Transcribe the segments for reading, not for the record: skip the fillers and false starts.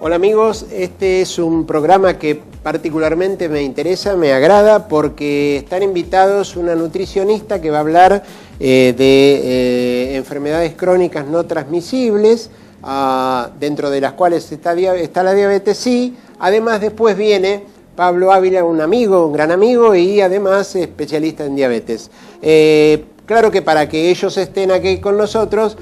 Hola amigos, este es un programa que particularmente me interesa, me agrada porque están invitados una nutricionista que va a hablar de enfermedades crónicas no transmisibles, dentro de las cuales está la diabetes, sí. Además después viene Pablo Ávila, un amigo, un gran amigo y además especialista en diabetes. Claro que para que ellos estén aquí con nosotros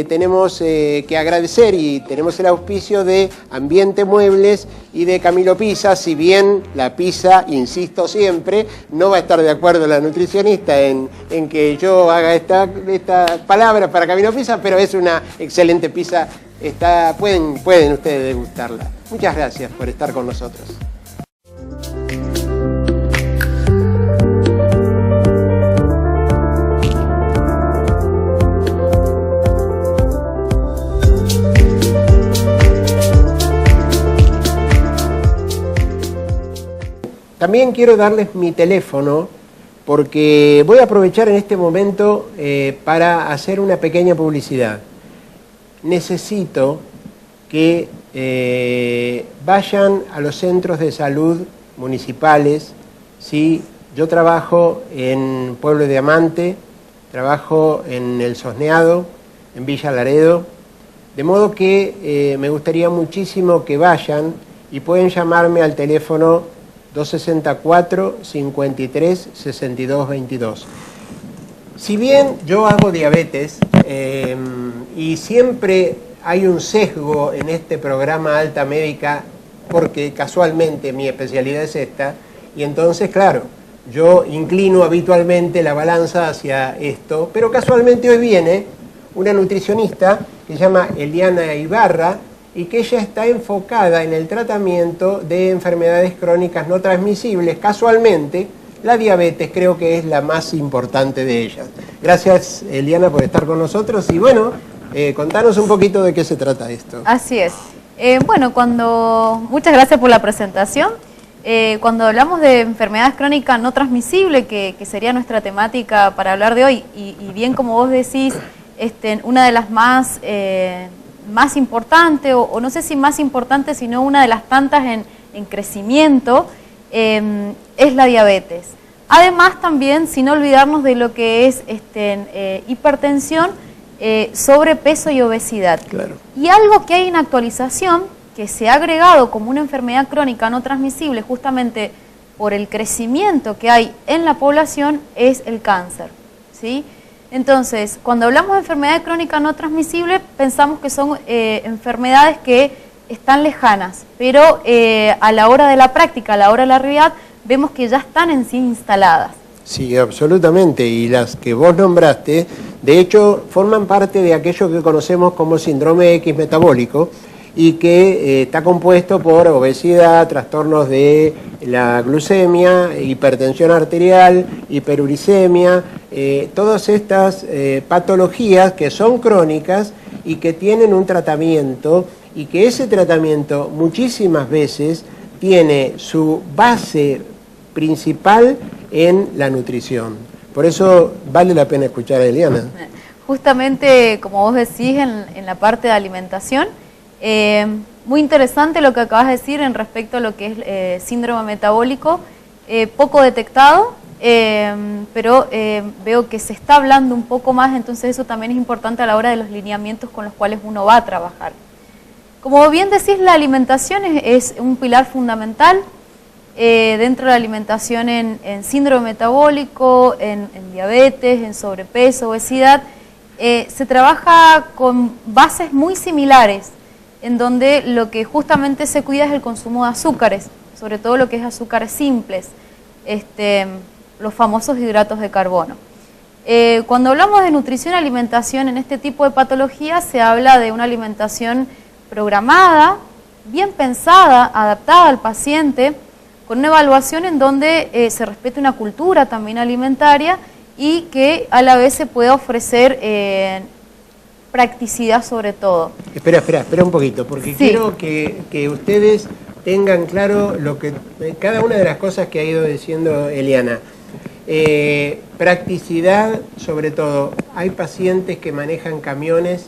tenemos que agradecer y tenemos el auspicio de Ambiente Muebles y de Camilo Pizza, si bien la pizza, insisto siempre, no va a estar de acuerdo la nutricionista en que yo haga esta palabra para Camilo Pizza, pero es una excelente pizza, pueden ustedes degustarla. Muchas gracias por estar con nosotros. También quiero darles mi teléfono porque voy a aprovechar en este momento para hacer una pequeña publicidad. Necesito que vayan a los centros de salud municipales. ¿Sí? Yo trabajo en Pueblo de Diamante, trabajo en El Sosneado, en Villa Laredo, de modo que me gustaría muchísimo que vayan y pueden llamarme al teléfono 264-53-62-22. Si bien yo hago diabetes y siempre hay un sesgo en este programa Alta Médica, porque casualmente mi especialidad es esta, y entonces, claro, yo inclino habitualmente la balanza hacia esto, pero casualmente hoy viene una nutricionista que se llama Eliana Ibarra, y que ella está enfocada en el tratamiento de enfermedades crónicas no transmisibles. Casualmente, la diabetes creo que es la más importante de ellas. Gracias, Eliana, por estar con nosotros. Y bueno, contanos un poquito de qué se trata esto. Así es. Muchas gracias por la presentación. Cuando hablamos de enfermedades crónicas no transmisibles, que sería nuestra temática para hablar de hoy, y bien como vos decís, una de las más importante, o no sé si más importante, sino una de las tantas en crecimiento, es la diabetes. Además también, sin olvidarnos de lo que es hipertensión, sobrepeso y obesidad. Claro. Y algo que hay en actualización, que se ha agregado como una enfermedad crónica no transmisible justamente por el crecimiento que hay en la población, es el cáncer, ¿sí? Entonces, cuando hablamos de enfermedades crónicas no transmisibles, pensamos que son enfermedades que están lejanas, pero a la hora de la práctica, a la hora de la realidad, vemos que ya están en sí instaladas. Sí, absolutamente, y las que vos nombraste, de hecho, forman parte de aquello que conocemos como síndrome X metabólico, y que está compuesto por obesidad, trastornos de la glucemia, hipertensión arterial, hiperuricemia, todas estas patologías que son crónicas y que tienen un tratamiento, y que ese tratamiento muchísimas veces tiene su base principal en la nutrición. Por eso vale la pena escuchar a Eliana. Justamente, como vos decís, en la parte de alimentación, muy interesante lo que acabas de decir en respecto a lo que es síndrome metabólico, poco detectado, pero veo que se está hablando un poco más, entonces eso también es importante a la hora de los lineamientos con los cuales uno va a trabajar. Como bien decís, la alimentación es un pilar fundamental dentro de la alimentación en síndrome metabólico, en diabetes, en sobrepeso, obesidad. Se trabaja con bases muy similares, en donde lo que justamente se cuida es el consumo de azúcares, sobre todo lo que es azúcares simples, los famosos hidratos de carbono. Cuando hablamos de nutrición y alimentación en este tipo de patologías, se habla de una alimentación programada, bien pensada, adaptada al paciente, con una evaluación en donde se respete una cultura también alimentaria y que a la vez se pueda ofrecer practicidad sobre todo. Espera un poquito, porque sí, quiero que ustedes tengan claro lo que cada una de las cosas que ha ido diciendo Eliana. Practicidad sobre todo. Hay pacientes que manejan camiones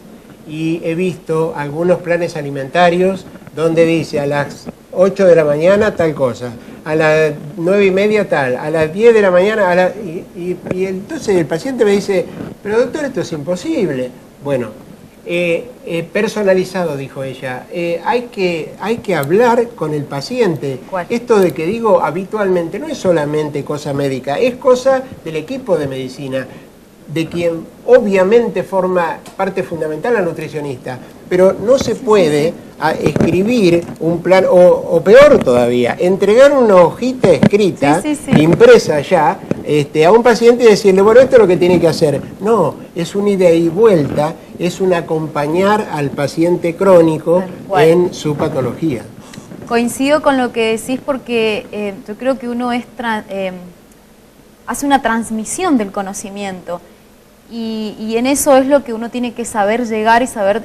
y he visto algunos planes alimentarios donde dice a las 8 de la mañana tal cosa, a las 9:30 tal, a las 10 de la mañana, y entonces el paciente me dice, pero doctor, esto es imposible. Bueno, personalizado, dijo ella, hay que hablar con el paciente. ¿Cuál? Esto de que digo habitualmente no es solamente cosa médica, es cosa del equipo de medicina, de quien obviamente forma parte fundamental la nutricionista, pero no se puede escribir un plan, o peor todavía, entregar una hojita escrita, impresa ya, a un paciente y decirle, bueno, esto es lo que tiene que hacer. No, es un ida y vuelta, es un acompañar al paciente crónico en su patología. Coincido con lo que decís porque yo creo que uno hace una transmisión del conocimiento. Y en eso es lo que uno tiene que saber llegar y saber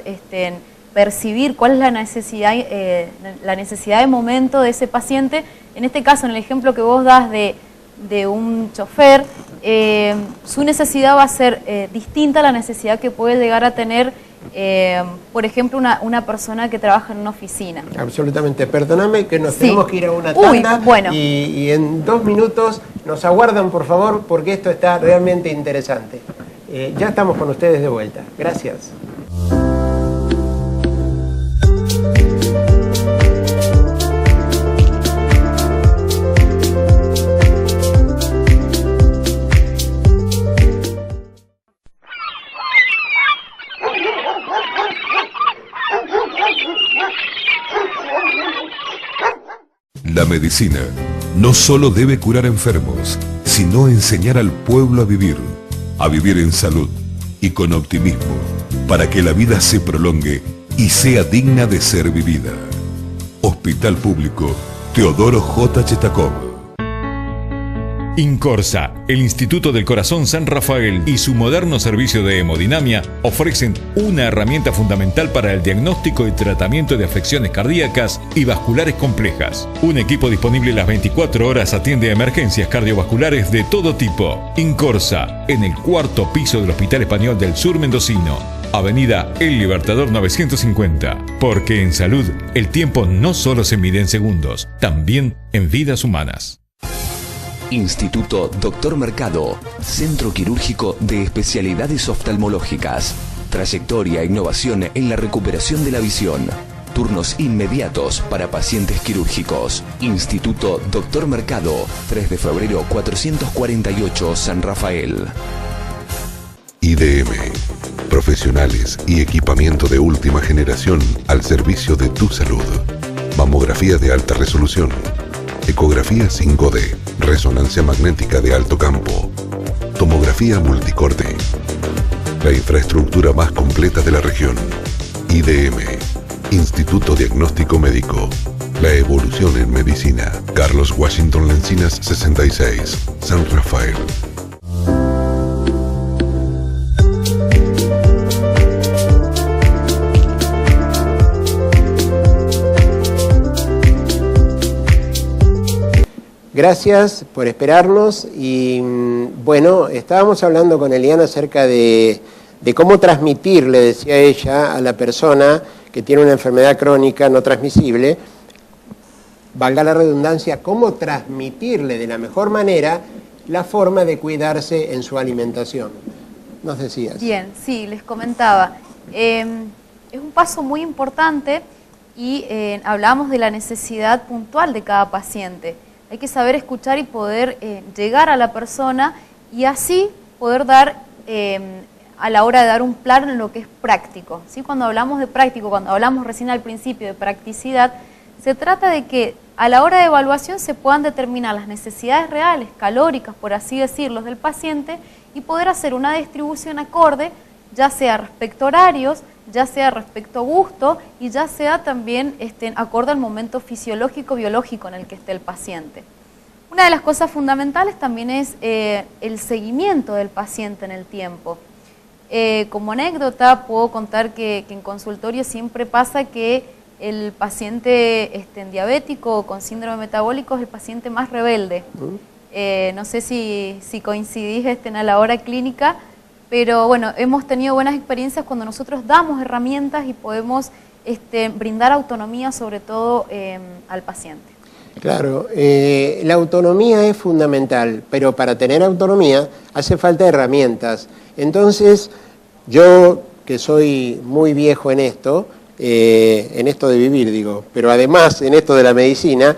percibir cuál es la necesidad de momento de ese paciente. En este caso, en el ejemplo que vos das de un chofer, su necesidad va a ser distinta a la necesidad que puede llegar a tener, por ejemplo, una persona que trabaja en una oficina. Absolutamente. Perdóname que nos tenemos que ir a una tanda. Bueno. Y en 2 minutos nos aguardan, por favor, porque esto está realmente interesante. Ya estamos con ustedes de vuelta. Gracias. La medicina no solo debe curar enfermos, sino enseñar al pueblo a vivir en salud y con optimismo, para que la vida se prolongue y sea digna de ser vivida. Hospital Público Teodoro J. Chetacov. Incorsa, el Instituto del Corazón San Rafael y su moderno servicio de hemodinamia ofrecen una herramienta fundamental para el diagnóstico y tratamiento de afecciones cardíacas y vasculares complejas. Un equipo disponible las 24 horas atiende a emergencias cardiovasculares de todo tipo. Incorsa, en el 4º piso del Hospital Español del Sur Mendocino, Avenida El Libertador 950. Porque en salud, el tiempo no solo se mide en segundos, también en vidas humanas. Instituto Dr. Mercado, Centro Quirúrgico de Especialidades Oftalmológicas. Trayectoria e innovación en la recuperación de la visión. Turnos inmediatos para pacientes quirúrgicos. Instituto Dr. Mercado, 3 de febrero 448, San Rafael. IDM. Profesionales y equipamiento de última generación al servicio de tu salud. Mamografía de alta resolución. Ecografía 5D, resonancia magnética de alto campo, tomografía multicorte. La infraestructura más completa de la región. IDM, Instituto Diagnóstico Médico. La evolución en medicina. Carlos Washington Lencinas 66, San Rafael. Gracias por esperarnos y bueno, estábamos hablando con Eliana acerca de cómo transmitirle, decía ella, a la persona que tiene una enfermedad crónica no transmisible, valga la redundancia, cómo transmitirle de la mejor manera la forma de cuidarse en su alimentación. Nos decías. Bien, sí, les comentaba. Es un paso muy importante y hablamos de la necesidad puntual de cada paciente. Hay que saber escuchar y poder llegar a la persona y así poder dar, a la hora de dar un plan en lo que es práctico. ¿Sí? Cuando hablamos de práctico, cuando hablamos recién al principio de practicidad, se trata de que a la hora de evaluación se puedan determinar las necesidades reales, calóricas, por así decirlo, del paciente y poder hacer una distribución acorde, ya sea respecto a horarios, ya sea respecto a gusto y ya sea también acorde al momento fisiológico, biológico en el que esté el paciente. Una de las cosas fundamentales también es el seguimiento del paciente en el tiempo. Como anécdota puedo contar que en consultorio siempre pasa que el paciente diabético o con síndrome metabólico es el paciente más rebelde. No sé si coincidís a la hora clínica, pero bueno, hemos tenido buenas experiencias cuando nosotros damos herramientas y podemos brindar autonomía sobre todo al paciente. Claro, la autonomía es fundamental, pero para tener autonomía hace falta herramientas. Entonces, yo que soy muy viejo en esto de vivir, digo, pero además en esto de la medicina,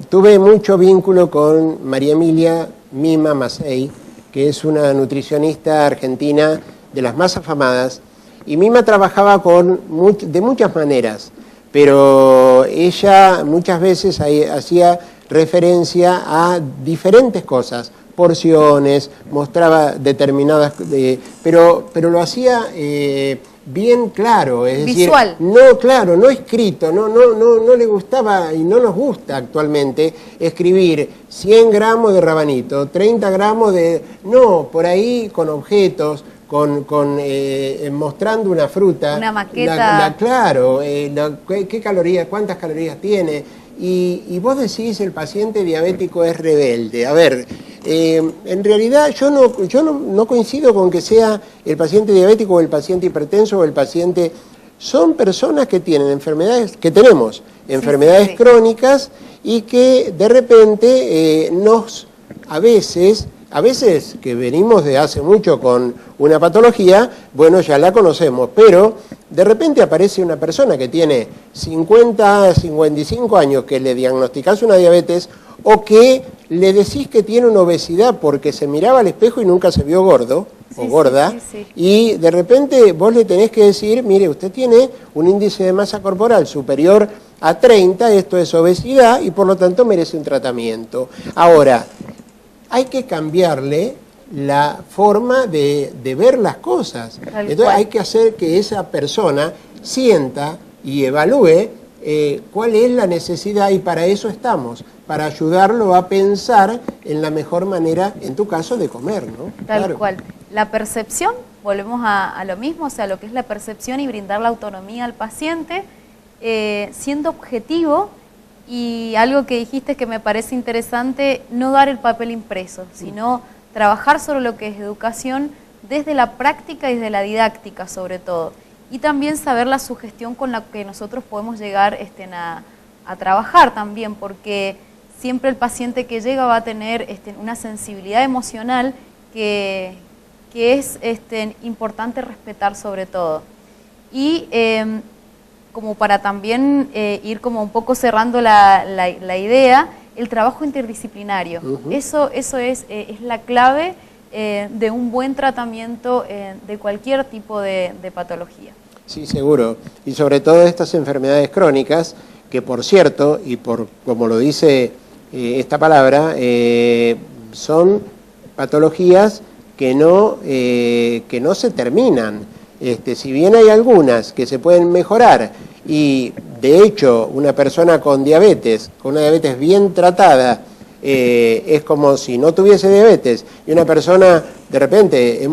tuve mucho vínculo con María Emilia Mima Mazzei, que es una nutricionista argentina de las más afamadas, y Mima trabajaba de muchas maneras, pero ella muchas veces hacía referencia a diferentes cosas, porciones, mostraba determinadas, pero lo hacía bien claro, es visual. Decir, no claro, no escrito, no le gustaba y no nos gusta actualmente escribir 100 gramos de rabanito, 30 gramos de... No, por ahí con objetos, mostrando una fruta. Una maqueta. Claro, qué calorías, cuántas calorías tiene. Y vos decís el paciente diabético es rebelde. A ver, en realidad yo no coincido con que sea el paciente diabético o el paciente hipertenso o el paciente... Son personas que tienen enfermedades, que tenemos enfermedades crónicas y que de repente a veces que venimos de hace mucho con una patología, bueno, ya la conocemos, pero de repente aparece una persona que tiene 50, 55 años que le diagnosticás una diabetes o que le decís que tiene una obesidad porque se miraba al espejo y nunca se vio gordo o gorda, y de repente vos le tenés que decir, mire, usted tiene un índice de masa corporal superior a 30, esto es obesidad y por lo tanto merece un tratamiento. Ahora, hay que cambiarle la forma de ver las cosas. Entonces hay que hacer que esa persona sienta y evalúe cuál es la necesidad y para eso estamos, para ayudarlo a pensar en la mejor manera, en tu caso, de comer, ¿no? Tal cual. La percepción, volvemos a lo mismo, o sea, lo que es la percepción y brindar la autonomía al paciente, siendo objetivo. Y algo que dijiste que me parece interesante, no dar el papel impreso, sino trabajar sobre lo que es educación desde la práctica y desde la didáctica sobre todo. Y también saber la sugestión con la que nosotros podemos llegar a trabajar también, porque siempre el paciente que llega va a tener una sensibilidad emocional que es importante respetar sobre todo. Y como para también ir como un poco cerrando la idea, el trabajo interdisciplinario. Eso es la clave de un buen tratamiento de cualquier tipo de patología. Sí, seguro. Y sobre todo estas enfermedades crónicas, que por cierto, y como lo dice esta palabra, son patologías que no se terminan. Si bien hay algunas que se pueden mejorar y de hecho una persona con diabetes bien tratada, es como si no tuviese diabetes, y una persona, de repente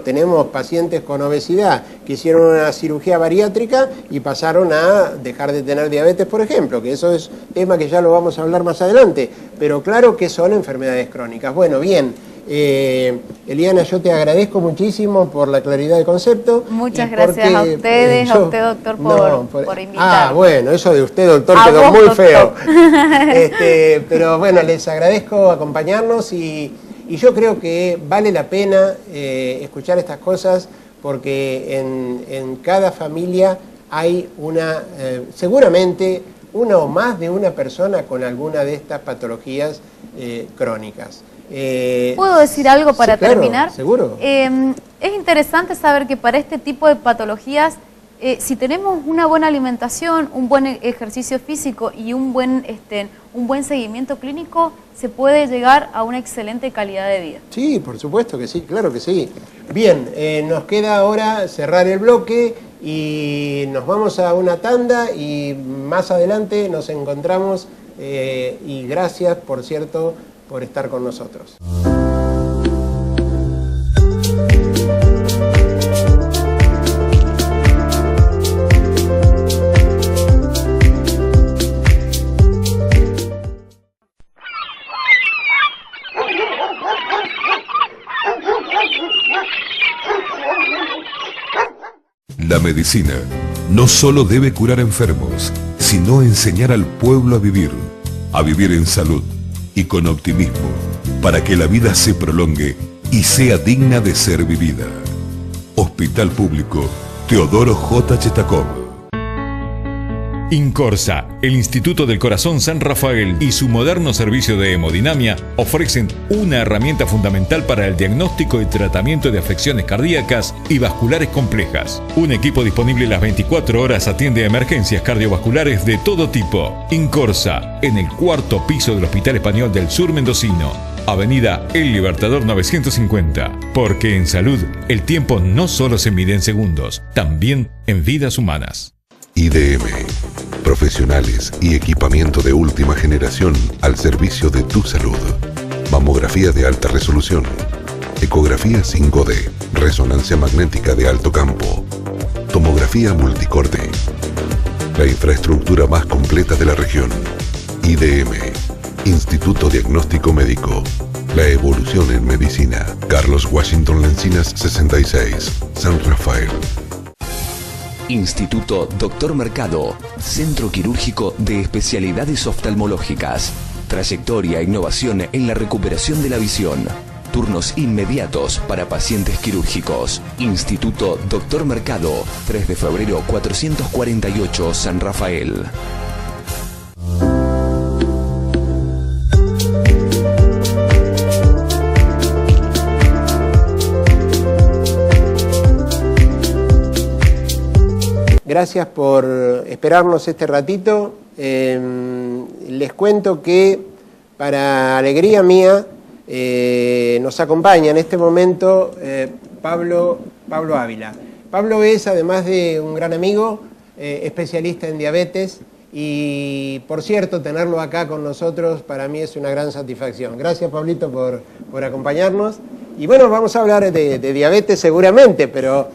tenemos pacientes con obesidad que hicieron una cirugía bariátrica y pasaron a dejar de tener diabetes, por ejemplo, que eso es tema que ya lo vamos a hablar más adelante, pero claro que son enfermedades crónicas. Bueno, bien. Eliana, yo te agradezco muchísimo por la claridad del concepto. Muchas gracias a ustedes, a usted, doctor, por invitarme. Bueno, eso de usted, doctor, quedó muy feo. Pero bueno, les agradezco acompañarnos y yo creo que vale la pena escuchar estas cosas porque en cada familia hay seguramente una o más de una persona con alguna de estas patologías crónicas. ¿Puedo decir algo para terminar? Claro, seguro. Es interesante saber que para este tipo de patologías, si tenemos una buena alimentación, un buen ejercicio físico y un buen seguimiento clínico, se puede llegar a una excelente calidad de vida. Sí, por supuesto que sí, claro que sí. Bien, nos queda ahora cerrar el bloque y nos vamos a una tanda y más adelante nos encontramos y gracias, por cierto, por estar con nosotros. La medicina no solo debe curar enfermos, sino enseñar al pueblo a vivir en salud y con optimismo, para que la vida se prolongue y sea digna de ser vivida. Hospital Público Teodoro J. Chetacov. Incorsa, el Instituto del Corazón San Rafael y su moderno servicio de hemodinamia ofrecen una herramienta fundamental para el diagnóstico y tratamiento de afecciones cardíacas y vasculares complejas. Un equipo disponible las 24 horas atiende a emergencias cardiovasculares de todo tipo. Incorsa, en el 4º piso del Hospital Español del Sur Mendocino, Avenida El Libertador 950. Porque en salud, el tiempo no solo se mide en segundos, también en vidas humanas. IDM, profesionales y equipamiento de última generación al servicio de tu salud. Mamografía de alta resolución, ecografía 5D, resonancia magnética de alto campo, tomografía multicorte. La infraestructura más completa de la región. IDM, Instituto Diagnóstico Médico. La evolución en medicina. Carlos Washington Lencinas 66, San Rafael. Instituto Dr. Mercado, Centro Quirúrgico de Especialidades Oftalmológicas. Trayectoria e innovación en la recuperación de la visión. Turnos inmediatos para pacientes quirúrgicos. Instituto Dr. Mercado, 3 de febrero 448, San Rafael. Gracias por esperarnos este ratito. Les cuento que, para alegría mía, nos acompaña en este momento Pablo Ávila. Pablo es, además de un gran amigo, especialista en diabetes, y por cierto, tenerlo acá con nosotros para mí es una gran satisfacción. Gracias, Pablito, por acompañarnos. Y bueno, vamos a hablar de diabetes seguramente, pero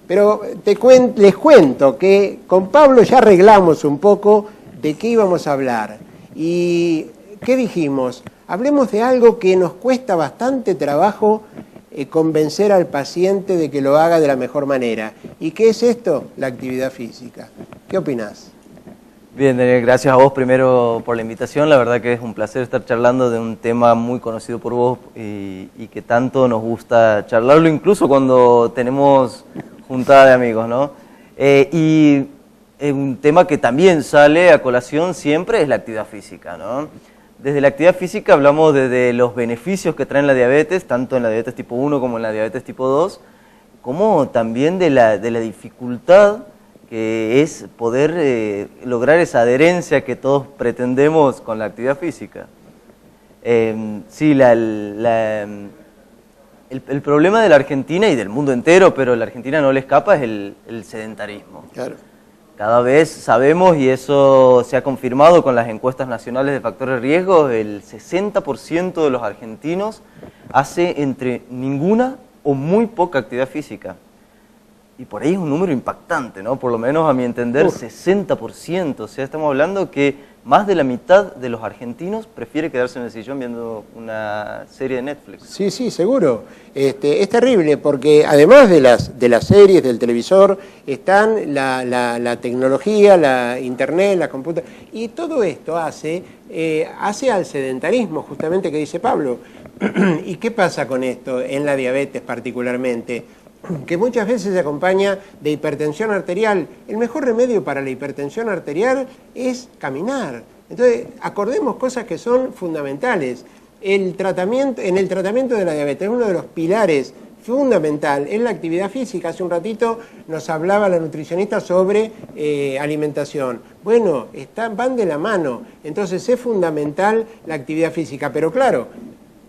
les cuento que con Pablo ya arreglamos un poco de qué íbamos a hablar. ¿Y qué dijimos? Hablemos de algo que nos cuesta bastante trabajo convencer al paciente de que lo haga de la mejor manera. ¿Y qué es esto? La actividad física. ¿Qué opinás? Bien, Daniel, gracias a vos primero por la invitación. La verdad que es un placer estar charlando de un tema muy conocido por vos y que tanto nos gusta charlarlo, incluso cuando tenemos juntada de amigos, ¿no? Y un tema que también sale a colación siempre es la actividad física, ¿no? Desde la actividad física hablamos de los beneficios que traen la diabetes, tanto en la diabetes tipo 1 como en la diabetes tipo 2, como también de la dificultad que es poder lograr esa adherencia que todos pretendemos con la actividad física. Sí, el problema de la Argentina y del mundo entero, pero la Argentina no le escapa, es el sedentarismo. Claro. Cada vez sabemos, y eso se ha confirmado con las encuestas nacionales de factores de riesgo, el 60% de los argentinos hace entre ninguna o muy poca actividad física. Y por ahí es un número impactante, ¿no? Por lo menos a mi entender, 60%. O sea, estamos hablando que más de la mitad de los argentinos prefiere quedarse en el sillón viendo una serie de Netflix. Sí, sí, seguro. Es terrible porque además de las series, del televisor, están la tecnología, la internet, la computadora. Y todo esto hace al sedentarismo, justamente, que dice Pablo. ¿Y qué pasa con esto en la diabetes particularmente? Que muchas veces se acompaña de hipertensión arterial. El mejor remedio para la hipertensión arterial es caminar. Entonces, acordemos cosas que son fundamentales. En el tratamiento de la diabetes, uno de los pilares fundamental es la actividad física. Hace un ratito nos hablaba la nutricionista sobre alimentación. Bueno, van de la mano. Entonces, es fundamental la actividad física. Pero claro,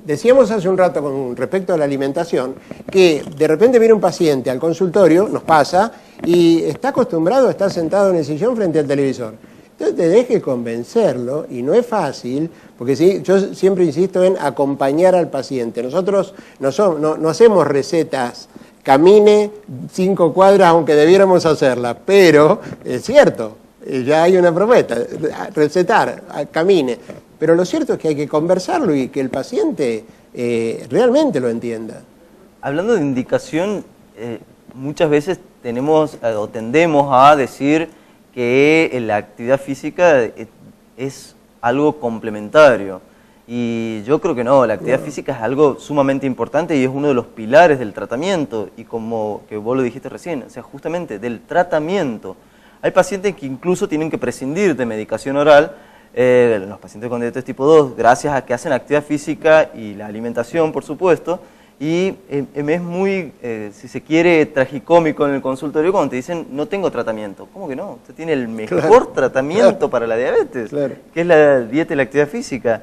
decíamos hace un rato con respecto a la alimentación que de repente viene un paciente al consultorio, nos pasa, y está acostumbrado a estar sentado en el sillón frente al televisor. Entonces te deje convencerlo, y no es fácil, porque sí, yo siempre insisto en acompañar al paciente. Nosotros no hacemos recetas, camine 5 cuadras aunque debiéramos hacerla, pero es cierto, ya hay una propuesta, recetar, camine. Pero lo cierto es que hay que conversarlo y que el paciente realmente lo entienda. Hablando de indicación, muchas veces tendemos a decir que la actividad física es algo complementario. Y yo creo que no, la actividad física es algo sumamente importante y es uno de los pilares del tratamiento. Y como que vos lo dijiste recién, o sea, justamente del tratamiento. Hay pacientes que incluso tienen que prescindir de medicación oral, los pacientes con diabetes tipo 2, gracias a que hacen actividad física y la alimentación, por supuesto. Y es muy, si se quiere, tragicómico en el consultorio cuando te dicen, no tengo tratamiento. ¿Cómo que no? Usted tiene el mejor tratamiento para la diabetes, que es la dieta y la actividad física.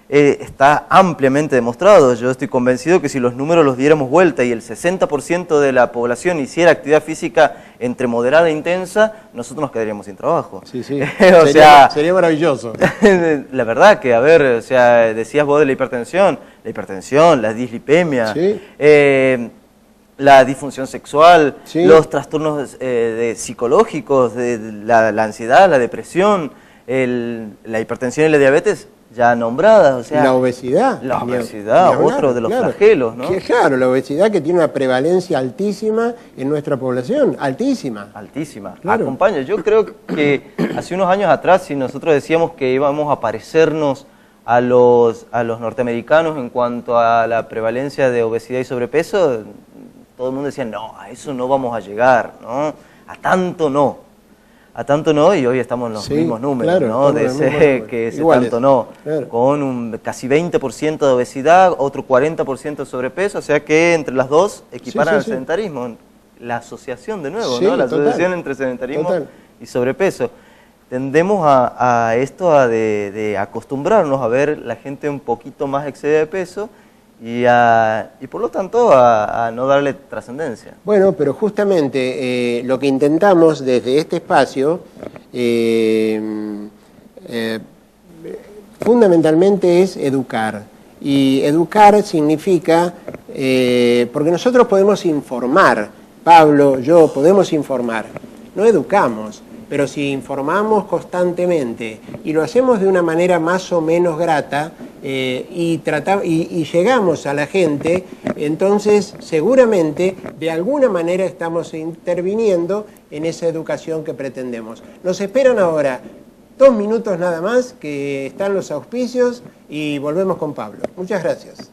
Está ampliamente demostrado. Yo estoy convencido que si los números los diéramos vuelta y el 60% de la población hiciera actividad física entre moderada e intensa, nosotros nos quedaríamos sin trabajo. Sí, sí. Sería maravilloso. La verdad que, a ver, o sea, decías vos de la hipertensión, la dislipemia, sí, la disfunción sexual, sí, los trastornos psicológicos, la ansiedad, la depresión, la hipertensión y la diabetes, ya nombradas, o sea... La obesidad. La obesidad, otro de los flagelos, ¿no? Claro, la obesidad que tiene una prevalencia altísima en nuestra población, altísima. Altísima, claro. Acompaña. Yo creo que hace unos años atrás, si nosotros decíamos que íbamos a parecernos a los norteamericanos en cuanto a la prevalencia de obesidad y sobrepeso, todo el mundo decía, no, a eso no vamos a llegar, ¿no? A tanto no. A tanto no, y hoy estamos en los mismos números, claro, ¿no? De ese tanto no, claro, con un casi 20% de obesidad, otro 40% de sobrepeso, o sea que entre las dos equiparan al sedentarismo. La asociación de nuevo, ¿no? La asociación entre sedentarismo y sobrepeso. Tendemos a esto de acostumbrarnos a ver la gente un poquito más excedida de peso, y por lo tanto a no darle trascendencia. Bueno, pero justamente lo que intentamos desde este espacio fundamentalmente es educar. Y educar significa, porque nosotros podemos informar, Pablo, yo, podemos informar, no educamos. Pero si informamos constantemente y lo hacemos de una manera más o menos grata y llegamos a la gente, entonces seguramente de alguna manera estamos interviniendo en esa educación que pretendemos. Nos esperan ahora 2 minutos nada más, que están los auspicios, y volvemos con Pablo. Muchas gracias.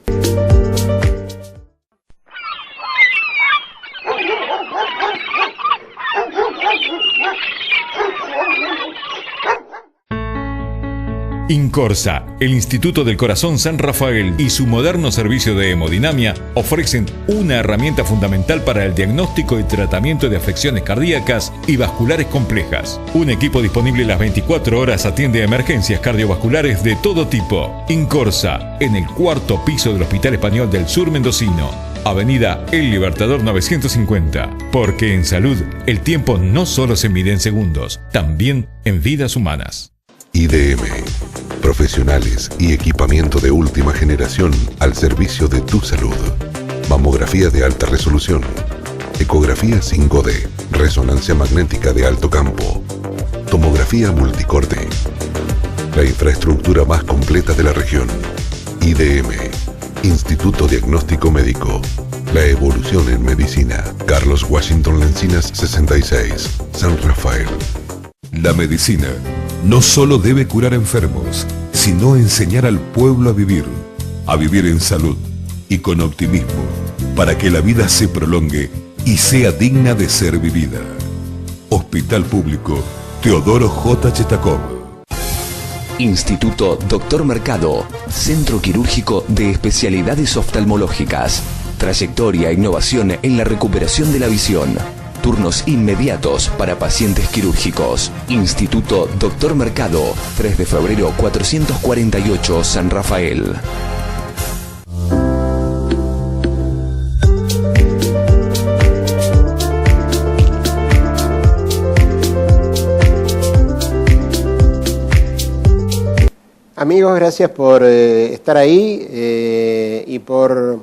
Incorsa, el Instituto del Corazón San Rafael y su moderno servicio de hemodinamia ofrecen una herramienta fundamental para el diagnóstico y tratamiento de afecciones cardíacas y vasculares complejas. Un equipo disponible las 24 horas atiende a emergencias cardiovasculares de todo tipo. Incorsa, en el 4º piso del Hospital Español del Sur Mendocino, Avenida El Libertador 950. Porque en salud, el tiempo no solo se mide en segundos, también en vidas humanas. IDM, profesionales y equipamiento de última generación al servicio de tu salud. Mamografía de alta resolución, ecografía 5D, resonancia magnética de alto campo, tomografía multicorte. La infraestructura más completa de la región. IDM, Instituto Diagnóstico Médico. La evolución en medicina. Carlos Washington Lencinas 66, San Rafael. La medicina no solo debe curar enfermos, sino enseñar al pueblo a vivir en salud y con optimismo, para que la vida se prolongue y sea digna de ser vivida. Hospital Público Teodoro J. Chetakov. Instituto Dr. Mercado, Centro Quirúrgico de Especialidades Oftalmológicas. Trayectoria e innovación en la recuperación de la visión. Turnos inmediatos para pacientes quirúrgicos. Instituto Dr. Mercado, 3 de febrero 448, San Rafael. Amigos, gracias por estar ahí y por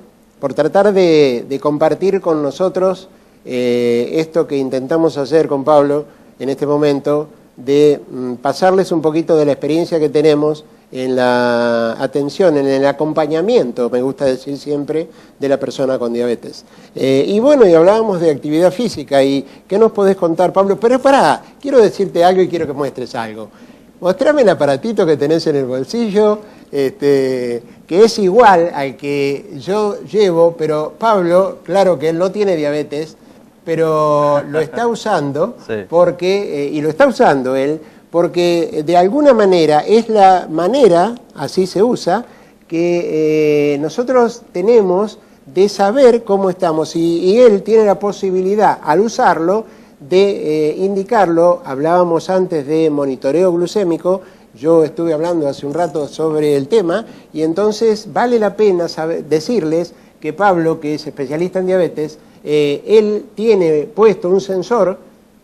tratar de compartir con nosotros esto que intentamos hacer con Pablo en este momento, de pasarles un poquito de la experiencia que tenemos en la atención, en el acompañamiento, me gusta decir siempre, de la persona con diabetes. Y bueno, y hablábamos de actividad física, y ¿qué nos podés contar, Pablo? Pero pará, quiero decirte algo y quiero que muestres algo. Mostrame el aparatito que tenés en el bolsillo, que es igual al que yo llevo, pero Pablo, claro que él no tiene diabetes, pero lo está usando, sí. Porque, y lo está usando él, porque de alguna manera es la manera, así se usa, que nosotros tenemos de saber cómo estamos. Y él tiene la posibilidad, al usarlo, de indicarlo. Hablábamos antes de monitoreo glucémico, yo estuve hablando hace un rato sobre el tema, y entonces vale la pena decirles que Pablo, que es especialista en diabetes, él tiene puesto un sensor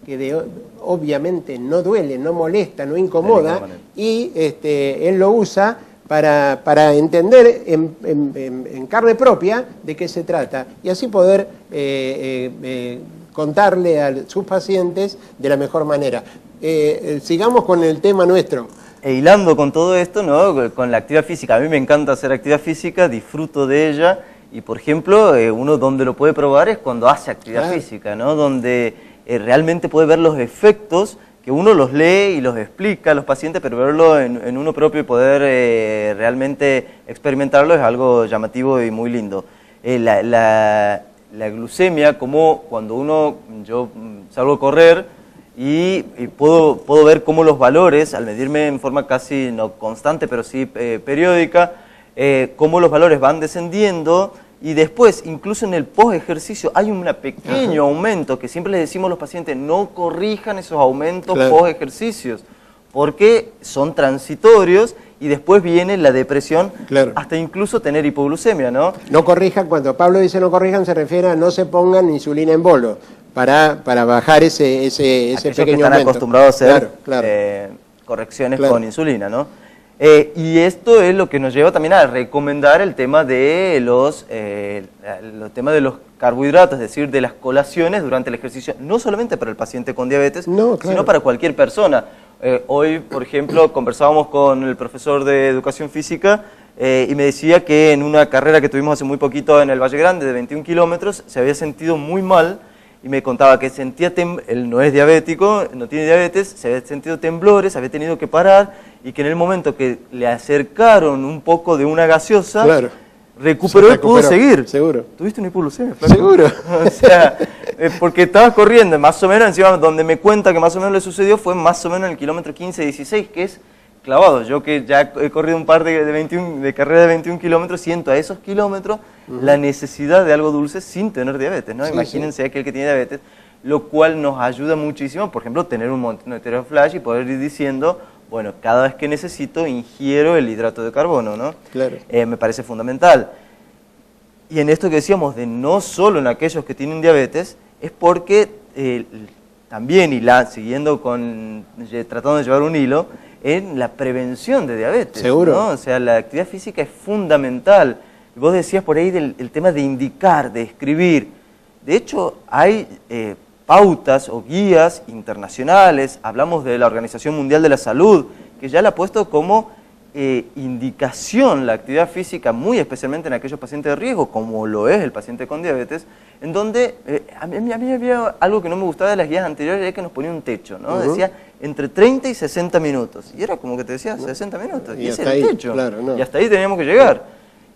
que obviamente no duele, no molesta, no incomoda, y él lo usa para entender en carne propia de qué se trata, y así poder contarle a sus pacientes de la mejor manera. Sigamos con el tema nuestro. E hilando con todo esto, ¿no? Con la actividad física, a mí me encanta hacer actividad física, disfruto de ella, y por ejemplo, uno donde lo puede probar es cuando hace actividad física, ¿no? Donde realmente puede ver los efectos, que uno los lee y los explica a los pacientes, pero verlo en uno propio y poder realmente experimentarlo es algo llamativo y muy lindo. La glucemia, como cuando yo salgo a correr y puedo ver cómo los valores, al medirme en forma casi no constante, pero sí periódica, cómo los valores van descendiendo. Y después, incluso en el post-ejercicio, hay un pequeño aumento que siempre les decimos a los pacientes, no corrijan esos aumentos post-ejercicios, porque son transitorios y después viene la depresión, hasta incluso tener hipoglucemia, ¿no? No corrijan, cuando Pablo dice no corrijan, se refiere a no se pongan insulina en bolo, para bajar ese pequeño que están aumento. acostumbrados a hacer correcciones con insulina, ¿no? Y esto es lo que nos lleva también a recomendar el tema de los carbohidratos, es decir, de las colaciones durante el ejercicio, no solamente para el paciente con diabetes, sino para cualquier persona. Hoy, por ejemplo, conversábamos con el profesor de educación física y me decía que en una carrera que tuvimos hace muy poquito en el Valle Grande de 21 kilómetros se había sentido muy mal. Y me contaba que sentía, él no es diabético, no tiene diabetes, se había sentido temblores, había tenido que parar, y que en el momento que le acercaron un poco de una gaseosa, recuperó y pudo seguir. Seguro. ¿Tuviste una hipoglucemia? Seguro. O sea, porque estaba corriendo, más o menos, encima donde me cuenta que más o menos le sucedió fue más o menos en el kilómetro 15-16, que es clavado. Yo que ya he corrido un par de carreras de 21 kilómetros, siento a esos kilómetros la necesidad de algo dulce sin tener diabetes, ¿no? Imagínense aquel que tiene diabetes, lo cual nos ayuda muchísimo, por ejemplo, tener un monitoreo flash y poder ir diciendo, bueno, cada vez que necesito ingiero el hidrato de carbono, ¿no? Me parece fundamental. Y en esto que decíamos de no solo en aquellos que tienen diabetes, es porque también, siguiendo tratando de llevar un hilo, en la prevención de diabetes. Seguro. ¿no? O sea, la actividad física es fundamental. Vos decías por ahí el tema de indicar, de escribir. De hecho, hay pautas o guías internacionales, hablamos de la Organización Mundial de la Salud, que ya la ha puesto como indicación la actividad física, muy especialmente en aquellos pacientes de riesgo, como lo es el paciente con diabetes, en donde a mí había algo que no me gustaba de las guías anteriores, era que nos ponía un techo, ¿no? Decía entre 30 y 60 minutos, y era como que te decía 60 minutos, y ese era el techo, y hasta ahí teníamos que llegar.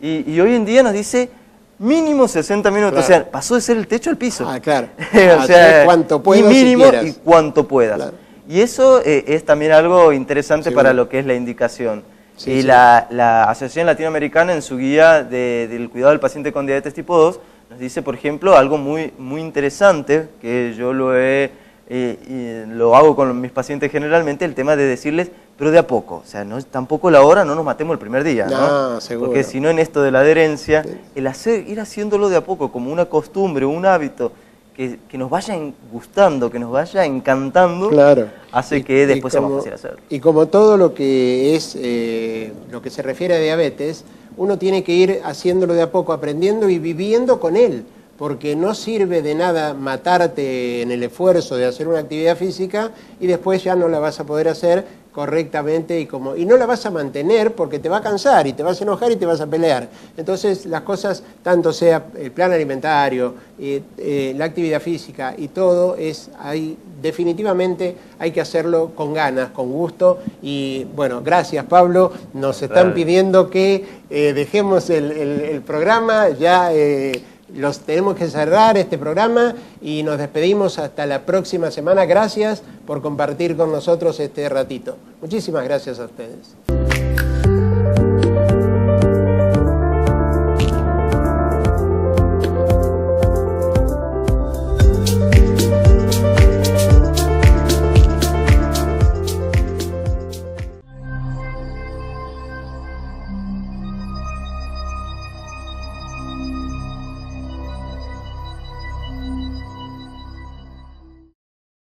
Y hoy en día nos dice mínimo 60 minutos, o sea, pasó de ser el techo al piso. O sea, cuanto puedas, y mínimo si y cuanto puedas. Y eso es también algo interesante para lo que es la indicación. Y la Asociación Latinoamericana, en su guía del cuidado del paciente con diabetes tipo 2, nos dice, por ejemplo, algo muy interesante, que yo lo hago con mis pacientes generalmente, el tema de decirles, pero de a poco, o sea, tampoco la hora, no nos matemos el primer día, ¿no? Seguro. Porque si no, en esto de la adherencia, ir haciéndolo de a poco, como una costumbre, un hábito, que nos vaya gustando, que nos vaya encantando, hace que después sea más fácil hacerlo. Y como todo lo que es, lo que se refiere a diabetes, uno tiene que ir haciéndolo de a poco, aprendiendo y viviendo con él, porque no sirve de nada matarte en el esfuerzo de hacer una actividad física y después ya no la vas a poder hacer correctamente y no la vas a mantener porque te va a cansar y te vas a enojar y te vas a pelear. Entonces las cosas, tanto sea el plan alimentario, la actividad física y todo, definitivamente hay que hacerlo con ganas, con gusto. Y bueno, gracias Pablo, nos están pidiendo que dejemos el programa, ya los tenemos que cerrar este programa y nos despedimos hasta la próxima semana. Gracias por compartir con nosotros este ratito. Muchísimas gracias a ustedes.